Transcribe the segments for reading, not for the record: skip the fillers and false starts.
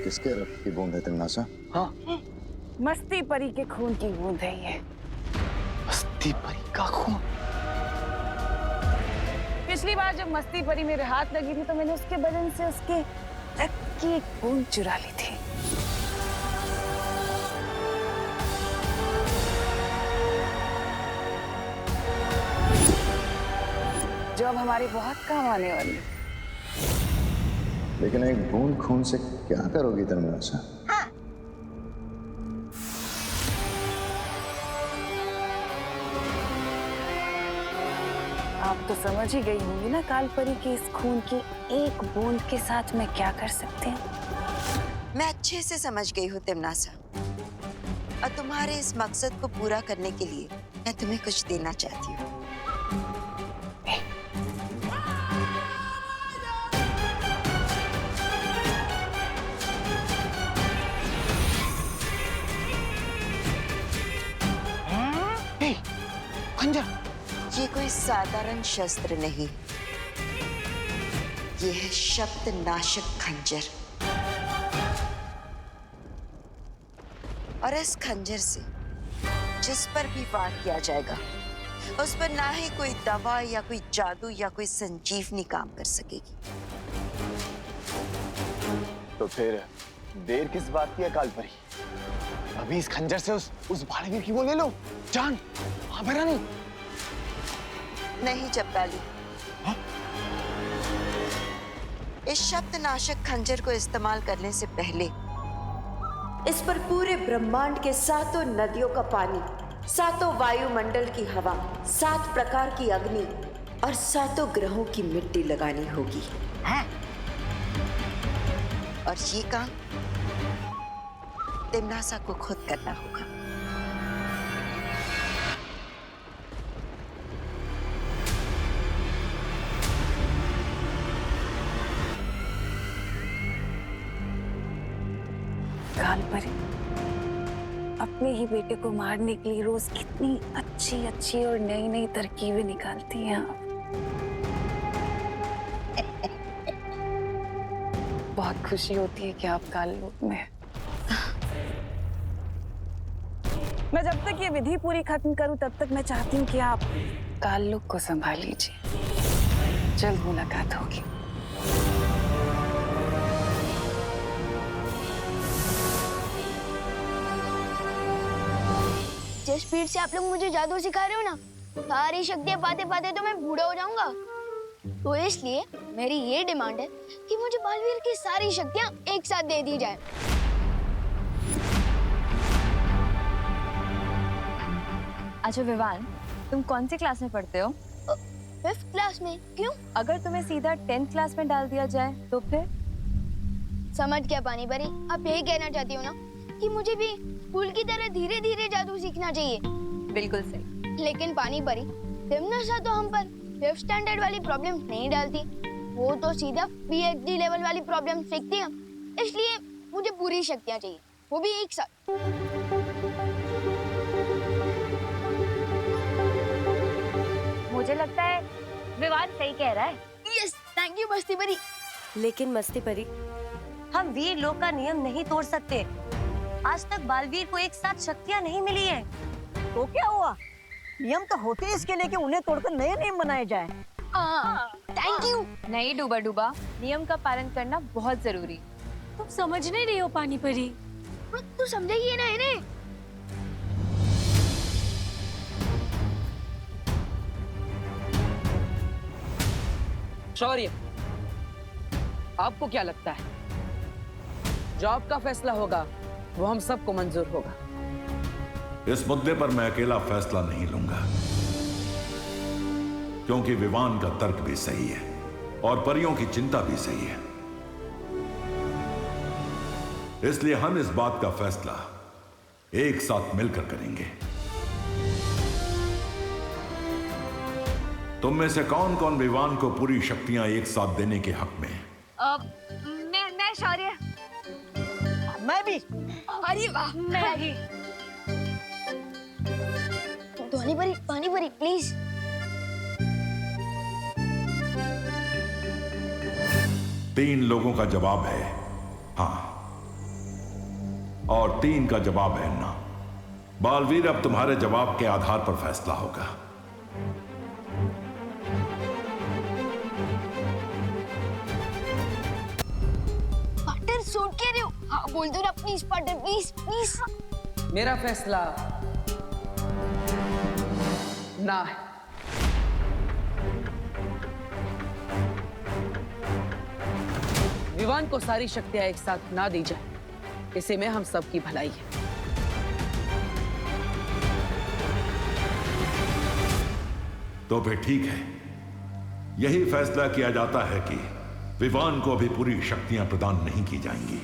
किसके रक्त की बूंद है तिमनासा? हाँ, मस्ती परी के खून की बूंद है ये। मस्ती परी का खून? पिछली बार जब मस्ती परी मेरे हाथ लगी थी तो मैंने उसके बदन से उसके रक्त की एक बूंद चुरा ली थी। जो अब हमारे बहुत काम आने वाली है। लेकिन एक बूंद खून से क्या करोगी तिमनासा? आप तो समझ ही गई होंगी ना काल परी की इस खून की एक बूंद के साथ मैं क्या कर सकती हूँ। मैं अच्छे से समझ गई हूँ तिमनासा, और तुम्हारे इस मकसद को पूरा करने के लिए मैं तुम्हें कुछ देना चाहती हूँ। खंजर? ये कोई साधारण शस्त्र नहीं, ये है शब्द नाशक खंजर। और इस खंजर से जिस पर भी वार किया जाएगा उस पर ना ही कोई दवा या कोई जादू या कोई संजीवनी काम कर सकेगी। तो फिर देर किस बात की है काल परी? अभी इस खंजर से उस भाड़वीर की वो ले लो जान। हाँ भरा नहीं? नहीं जब्बाली, इस शब्द नाशक खंजर को इस्तेमाल करने से पहले इस पर पूरे ब्रह्मांड के 7 नदियों का पानी, 7 वायुमंडल की हवा, 7 प्रकार की अग्नि और 7 ग्रहों की मिट्टी लगानी होगी। और ये काम तिमनासा को खुद करना होगा। काल परी अपने ही बेटे को मारने के लिए रोज कितनी अच्छी अच्छी और नई नई तरकीबें निकालती हैं आप। बहुत खुशी होती है कि आप काल लोक में हैं। मैं जब तक ये विधि पूरी खत्म करूं तब तक मैं चाहती हूँ कि आप काल लोक को संभाल लीजिए। जल्द मुलाकात होगी। जिस स्पीड से आप लोग मुझे जादू सिखा रहे हो ना, सारी शक्तियाँ पाते पाते तो मैं बूढ़ा हो जाऊंगा। तो इसलिए मेरी ये डिमांड है कि मुझे बालवीर की सारी शक्तियाँ एक साथ दे दी जाए। अच्छा विवान, तुम कौन सी क्लास में पढ़ते हो? 5th क्लास में। क्यों? अगर तुम्हें सीधा 10th क्लास में डाल दिया जाए तो फिर? समझ क्या पानी परी, आप यही कहना चाहती हो ना कि मुझे भी स्कूल की तरह धीरे धीरे जादू सीखना चाहिए? बिल्कुल सही। लेकिन पानी परी, तिमनासा तो हम पर 5th स्टैंडर्ड वाली प्रॉब्लम नहीं डालती, वो तो सीधा PhD लेवल वाली प्रॉब्लम सीखती है। इसलिए मुझे पूरी शक्तियाँ चाहिए, वो भी एक साथ। मुझे लगता है विवान सही कह रहा है। यस, थैंक यू मस्ती परी। लेकिन मस्ती परी, हम वीर लोक का नियम नहीं तोड़ सकते। आज तक बालवीर को एक साथ शक्तियाँ नहीं मिली है। तो क्या हुआ? नियम तो होते इसके लिए कि उन्हें तोड़कर नए नियम बनाए जाए। Thank you. नहीं डूबा डूबा, नियम का पालन करना बहुत जरूरी। तुम समझ नहीं रही हो पानी परी। तू समझेगी ना इन्हें? शौर्य, आपको क्या लगता है जो आपका फैसला होगा वो हम सबको मंजूर होगा? इस मुद्दे पर मैं अकेला फैसला नहीं लूंगा, क्योंकि विवान का तर्क भी सही है और परियों की चिंता भी सही है। इसलिए हम इस बात का फैसला एक साथ मिलकर करेंगे। तुम में से कौन कौन विवान को पूरी शक्तियां एक साथ देने के हक में है? मैं शौर्य। मैं भी। अरे वाह, मैं भी। पानी परी प्लीज। तीन लोगों का जवाब है हाँ। और 3 का जवाब है ना। बालवीर, अब तुम्हारे जवाब के आधार पर फैसला होगा। पार्टनर सूट कह रहे हो? हाँ बोल दो ना प्लीज पार्टनर, प्लीज प्लीज। मेरा फैसला ना है। विवान को सारी शक्तियां एक साथ ना दी जाए, इसी में हम सबकी भलाई है। तो फिर ठीक है, यही फैसला किया जाता है कि विवान को अभी पूरी शक्तियां प्रदान नहीं की जाएंगी।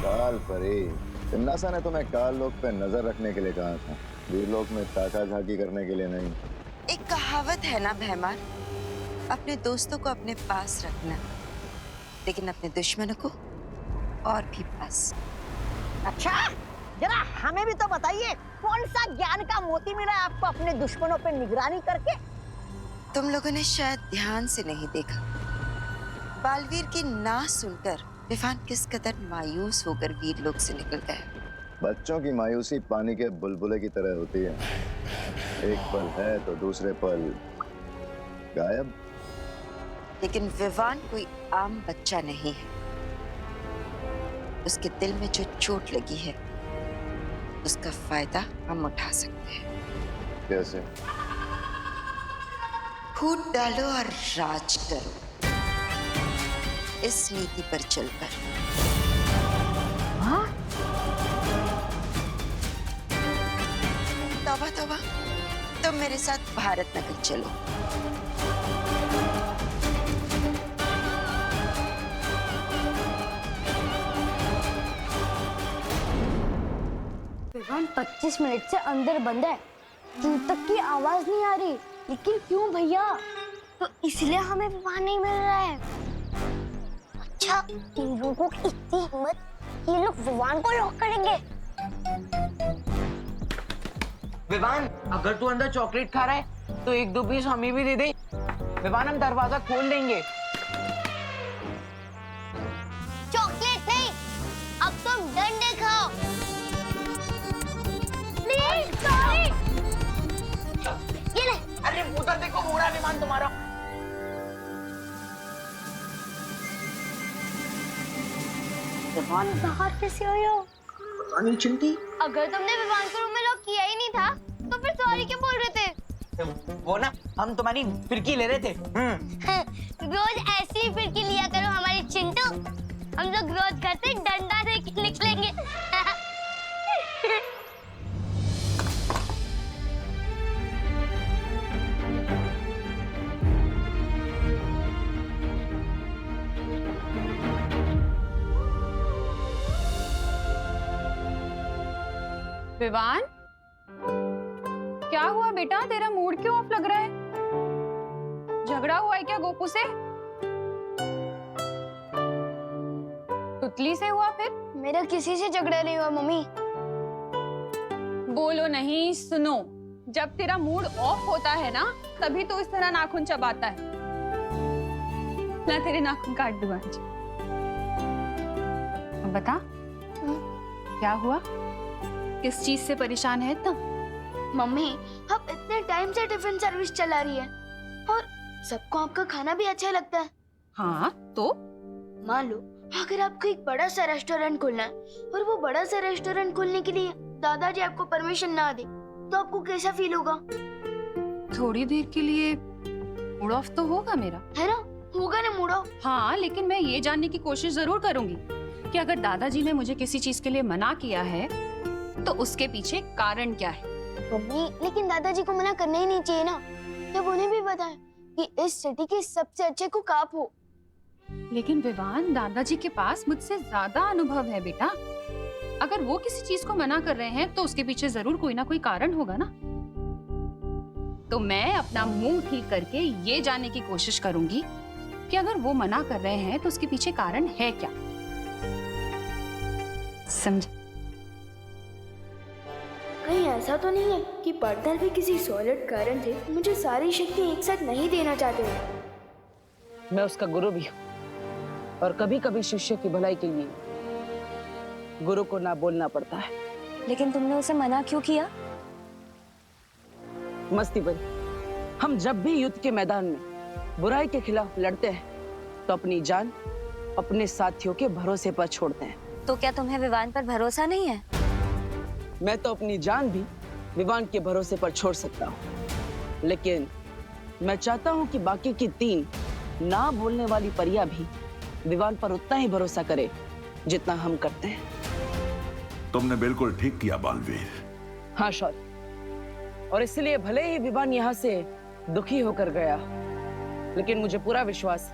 काल परी, तिन्नासा ने तुम्हें काल लोक पे नजर रखने के लिए कहा था, वीरलोक में ताका झाकी करने के लिए नहीं। एक कहावत है ना भैमान, अपने दोस्तों को अपने पास रखना, लेकिन अपने दुश्मनों को और भी पास। अच्छा, जरा हमें भी तो बताइए, कौन सा ज्ञान का मोती मिला है आपको अपने दुश्मनों पे निगरानी करके? तुम लोगों ने शायद ध्यान से नहीं देखा, बालवीर की ना सुनकर विवान किस कदर मायूस होकर वीरलोक से निकल गया। बच्चों की मायूसी पानी के बुलबुले की तरह होती है, एक पल है तो दूसरे पल गायब। लेकिन विवान कोई आम बच्चा नहीं है, उसके दिल में जो चोट लगी है उसका फायदा हम उठा सकते हैं। कैसे? फूट डालो और राज करो, इस नीति पर चलकर। हाँ? तौबा तौबा, तुम मेरे साथ भारत नगर चलो। विवान 25 मिनट से अंदर बंद है, जब तक की आवाज नहीं आ रही। लेकिन क्यों भैया? तो इसलिए हमें विवान नहीं मिल रहा है। अच्छा, इन लोगों की इतनी हिम्मत, ये लोग विवान को लॉक करेंगे। विवान, अगर तू अंदर चॉकलेट खा रहा है तो 1-2 पीस हमें भी दे दे। विवान, हम दरवाजा खोल देंगे। चॉकलेट नहीं, अब तुम डंडे खाओ। Please, sorry. ये ले। अरे उधर देखो, मुड़ा विमान तुम्हारा। विवान बाहर कैसे आया? चिंटी, अगर तुमने विवान को रूम में लॉक किया ही नहीं था, तो फिर सॉरी क्यों बोल रहे थे? वो ना, हम तुम्हारी फिरकी ले रहे थे। रोज ऐसी ही फिरकी लिया करो हमारी चिंटू। हम लोग रोज घर से डंडा लेके निकलेंगे। विवान, क्या हुआ बेटा? तेरा मूड क्यों ऑफ लग रहा है? झगड़ा हुआ है क्या गोपू से? तुतली से हुआ फिर? मेरा किसी से झगड़ा नहीं हुआ मम्मी। बोलो नहीं, सुनो। जब तेरा मूड ऑफ होता है ना, तभी तो इस तरह नाखून चबाता है। ना तेरे नाखून काट दूं आज। अब बता, क्या हुआ? किस चीज से परेशान है इतना? मम्मी, हम इतने टाइम से टिफिन सर्विस चला रही है और सबको आपका खाना भी अच्छा लगता है। हाँ तो? मान लो अगर आपको एक बड़ा सा रेस्टोरेंट खोलना है और वो बड़ा सा रेस्टोरेंट खोलने के लिए दादाजी आपको परमिशन ना दे, तो आपको कैसा फील होगा? थोड़ी देर के लिए मूड ऑफ तो होगा मेरा, है ना? होगा ना मूड ऑफ। हाँ, लेकिन मैं ये जानने की कोशिश जरूर करूंगी कि अगर दादाजी ने मुझे किसी चीज के लिए मना किया है तो उसके पीछे कारण क्या है। मम्मी, लेकिन दादाजी को मना करना ही नहीं चाहिए ना, जब उन्हें भी पता है कि इस सिटी के सबसे अच्छे कुक आप हो। लेकिन विवान, दादाजी के पास मुझसे ज्यादा अनुभव है बेटा। अगर वो किसी चीज को मना कर रहे हैं तो उसके पीछे जरूर कोई ना कोई कारण होगा ना। तो मैं अपना मुंह ठीक करके ये जानने की कोशिश करूंगी कि अगर वो मना कर रहे हैं तो उसके पीछे कारण है क्या। समझे? कहीं ऐसा तो नहीं है कि पार्टनर भी किसी सॉलिड कारण से मुझे सारी शक्ति एक साथ नहीं देना चाहते हो। मैं उसका गुरु भी हूँ और कभी कभी शिष्य की भलाई के लिए गुरु को ना बोलना पड़ता है। लेकिन तुमने उसे मना क्यों किया? मस्ती बनी, हम जब भी युद्ध के मैदान में बुराई के खिलाफ लड़ते हैं तो अपनी जान अपने साथियों के भरोसे पर छोड़ते हैं। तो क्या तुम्हें विवान पर भरोसा नहीं है? मैं तो अपनी जान भी विवान के भरोसे पर छोड़ सकता हूँ, लेकिन मैं चाहता हूँ कि बाकी की 3 ना बोलने वाली परियां भी विवान पर उतना ही भरोसा करे जितना हम करते हैं। तुमने बिल्कुल ठीक किया बालवीर। हाँ शौर्य, और इसलिए भले ही विवान यहाँ से दुखी होकर गया, लेकिन मुझे पूरा विश्वास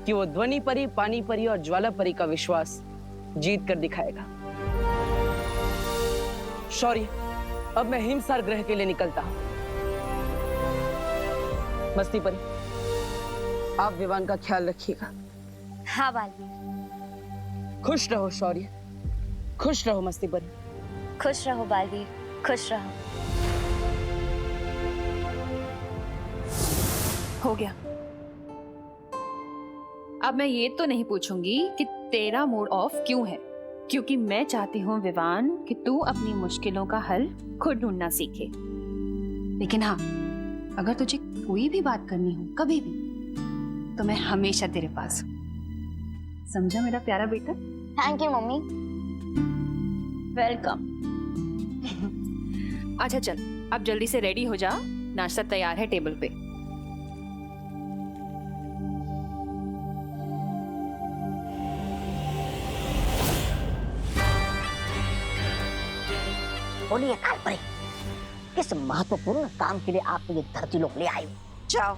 कि वो ध्वनि परी, पानी परी और ज्वाला परी का विश्वास जीत कर दिखाएगा। शौर्य, अब मैं हिमसार ग्रह के लिए निकलता हूं। मस्ती परी, आप विवान का ख्याल रखिएगा। हाँ बालवीर। खुश रहो शौर्य, खुश रहो मस्ती परी। खुश रहो बालवीर, खुश रहो। हो गया। अब मैं ये तो नहीं पूछूंगी कि तेरा मूड ऑफ क्यों है, क्योंकि मैं चाहती हूँ विवान कि तू अपनी मुश्किलों का हल खुद ढूंढना सीखे। लेकिन हाँ, अगर तुझे कोई भी बात करनी हो कभी भी, तो मैं हमेशा तेरे पास हूँ। समझा मेरा प्यारा बेटा? Thank you mummy. वेलकम। अच्छा चल, अब जल्दी से रेडी हो जा, नाश्ता तैयार है टेबल पे। बोलिए कालपरी, किस महत्वपूर्ण काम के लिए आप ये धरती लोग ले आए हो? जाओ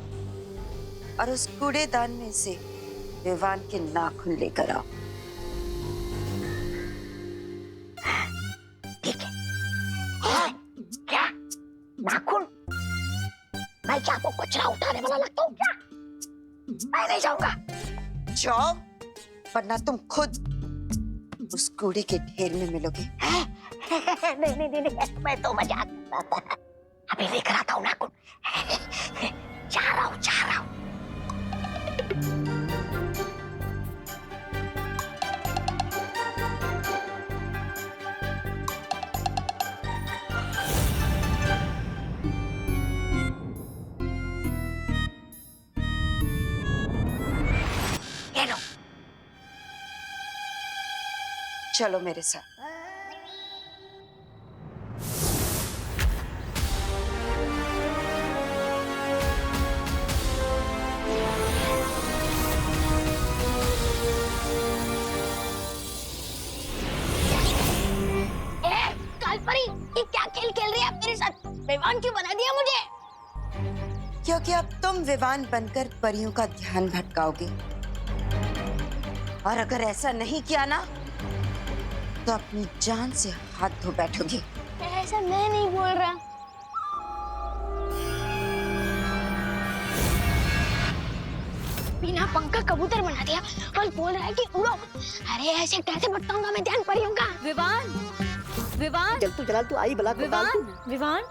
और उस कूड़ेदान में से विवान के नाखून लेकर आओ। ठीक है। क्या नाखून? मैं क्या आपको कचरा उठाने वाला लगता हूँ क्या? मैं नहीं जाऊंगा। जाओ, वरना तुम खुद उस कूड़े के ढेर में मिलोगे। नहीं, मैं तो मजाक कर रहा था। अभी लेकर आता हूँ नाखून। जा रहा हूँ। ये लो। चलो मेरे साथ। ये क्या खेल खेल रही है आप मेरे साथ? विवान क्यों बना दिया मुझे? क्योंकि अब तुम विवान बनकर परियों का ध्यान भटकाओगे, और अगर ऐसा नहीं किया ना, तो अपनी जान से हाथ धो बैठोगे। ऐसा मैं नहीं बोल रहा। बिना पंख का कबूतर बना दिया और बोल रहा है कि उड़ो। अरे ऐसे कैसे भटकाऊंगा मैं ध्यान परियों का? विवान, जल तू आई बला विवान,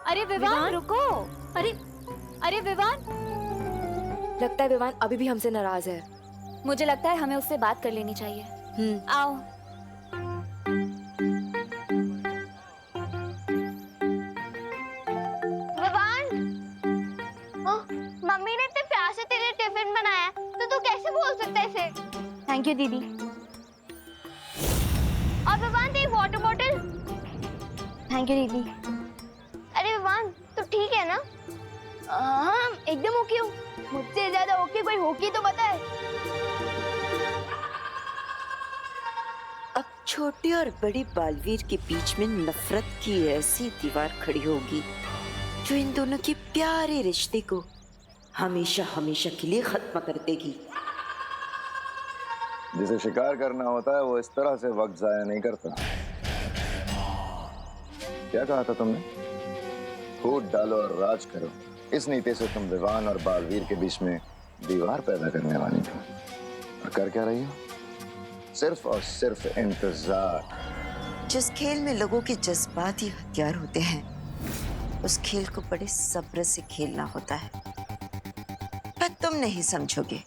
अरे विवान रुको। अरे विवान, लगता है विवान अभी भी हमसे नाराज है। मुझे लगता है हमें उससे बात कर लेनी चाहिए। आओ। विवान, मम्मी ने इतने प्यार से तेरे टिफिन बनाया, तो तू कैसे बोल सकता है इसे? थैंक यू दीदी। और विवान तेरी वाटर बॉटल। थैंक यू दीदी। अरे विवान, तू ठीक है ना? हाँ, एकदम ओके हूँ। मुझसे ज्यादा ओके कोई होगी तो बताए। अब छोटी और बड़ी बालवीर के बीच में नफरत की ऐसी दीवार खड़ी होगी जो इन दोनों के प्यारे रिश्ते को हमेशा हमेशा के लिए खत्म कर देगी। जिसे शिकार करना होता है वो इस तरह से वक्त जाया नहीं करता। क्या कहा था तुमने? फूट डालो और राज करो। इस नीति से तुम विवान और बालवीर के बीच में दीवार पैदा करने वाली थी, और कर क्या रही हो? सिर्फ और सिर्फ इंतजार। जिस खेल में लोगों के जज्बात ही हथियार होते हैं, उस खेल को बड़े सब्र से खेलना होता है। पर तुम नहीं समझोगे,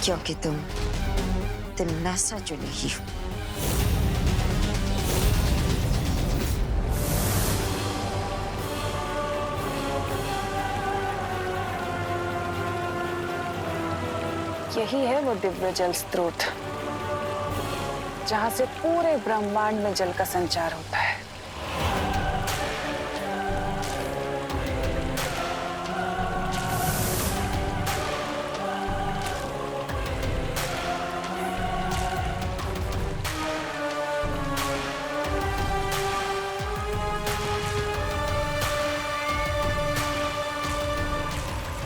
क्योंकि तुम तिमनासा जो नहीं हो। यही है वो दिव्य जल स्रोत जहां से पूरे ब्रह्मांड में जल का संचार होता है।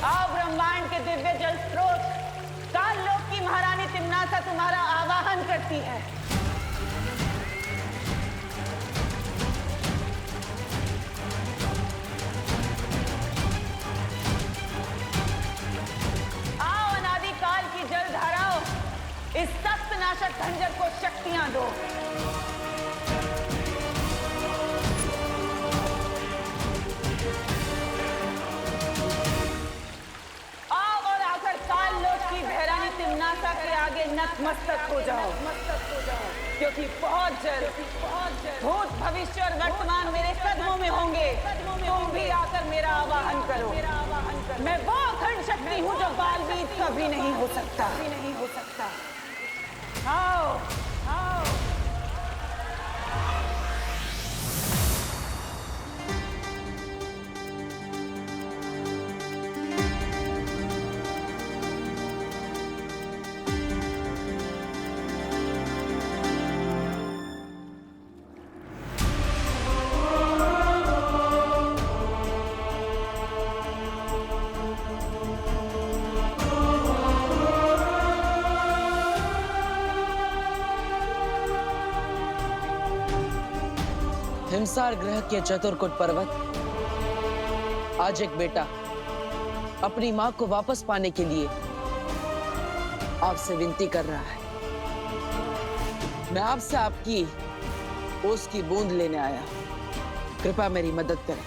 आओ ब्रह्मांड के दिव्य जल स्रोत, काल लोक की महारानी तिम्नासा तुम्हारा आवाहन करती है। आओ अनादिकाल की जल धाराओं, इस सख्त नाशक खंजर को शक्तियां दो। तिम्नासा के आगे नतमस्तक हो जाओ, क्योंकि बहुत जल्द भूत भविष्य और वर्तमान मेरे कदमों में होंगे। तुम भी आकर मेरा आवाहन करो। मैं वो अखंड शक्ति हूँ जो बालवीर कभी नहीं हो सकता। आओ आओ। हिमसार ग्रह के चतुर्कुट पर्वत आज एक बेटा अपनी मां को वापस पाने के लिए आपसे विनती कर रहा है। मैं आपसे आपकी ओस की बूंद लेने आया। कृपया मेरी मदद करें।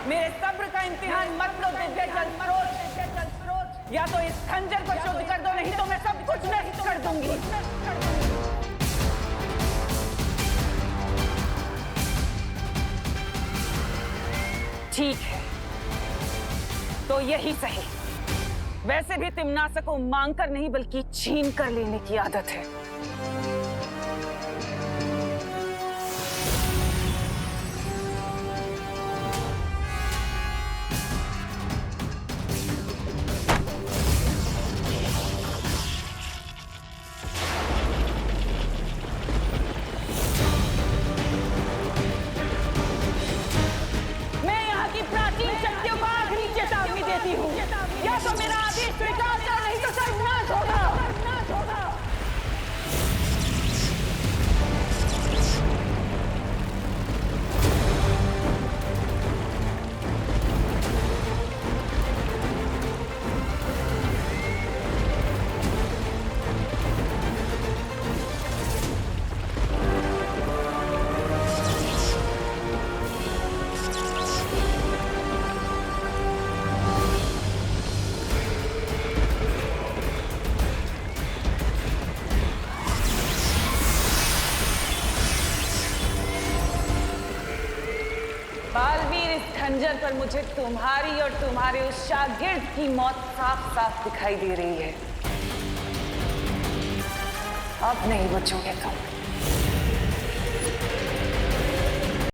मेरे सब्र का इम्तिहान मत लो दिव्य जल स्रोत। या तो इस खंजर को शुद्ध कर दो, नहीं तो मैं सब कुछ नष्ट कर दूंगी। ठीक है, तो यही सही। वैसे भी तिम्नासा को मांग कर नहीं बल्कि छीन कर लेने की आदत है। या तो मेरा आदेश स्वीकार कर, नहीं तो सर्वनाश होगा। बालवीर, इस खंजर पर मुझे तुम्हारी और तुम्हारे उस शागिर्द की मौत साफ साफ दिखाई दे रही है। अब नहीं बचोगे तुम।